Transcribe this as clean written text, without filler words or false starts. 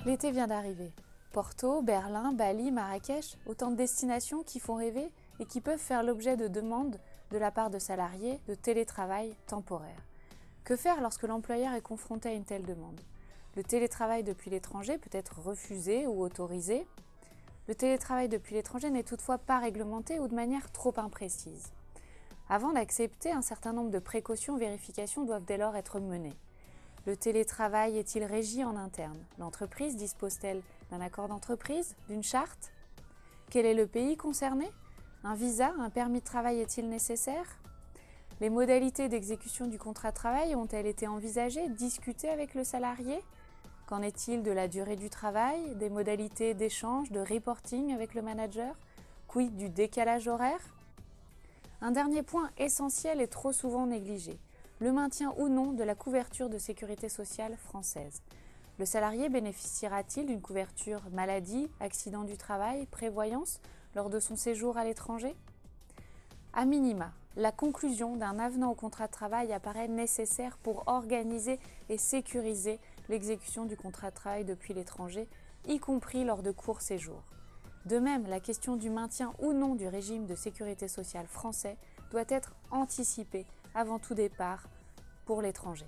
L'été vient d'arriver. Porto, Berlin, Bali, Marrakech, autant de destinations qui font rêver et qui peuvent faire l'objet de demandes de la part de salariés de télétravail temporaire. Que faire lorsque l'employeur est confronté à une telle demande? Le télétravail depuis l'étranger peut être refusé ou autorisé. Le télétravail depuis l'étranger n'est toutefois pas réglementé ou de manière trop imprécise. Avant d'accepter, un certain nombre de précautions ou vérifications doivent dès lors être menées. Le télétravail est-il régi en interne? L'entreprise dispose-t-elle d'un accord d'entreprise, d'une charte? Quel est le pays concerné? Un visa, un permis de travail est-il nécessaire? Les modalités d'exécution du contrat de travail ont-elles été envisagées, discutées avec le salarié? Qu'en est-il de la durée du travail, des modalités d'échange, de reporting avec le manager? Quid du décalage horaire? Un dernier point essentiel et trop souvent négligé: le maintien ou non de la couverture de sécurité sociale française. Le salarié bénéficiera-t-il d'une couverture maladie, accident du travail, prévoyance lors de son séjour à l'étranger? A minima, la conclusion d'un avenant au contrat de travail apparaît nécessaire pour organiser et sécuriser l'exécution du contrat de travail depuis l'étranger, y compris lors de courts séjours. De même, la question du maintien ou non du régime de sécurité sociale français doit être anticipée avant tout départ pour l'étranger.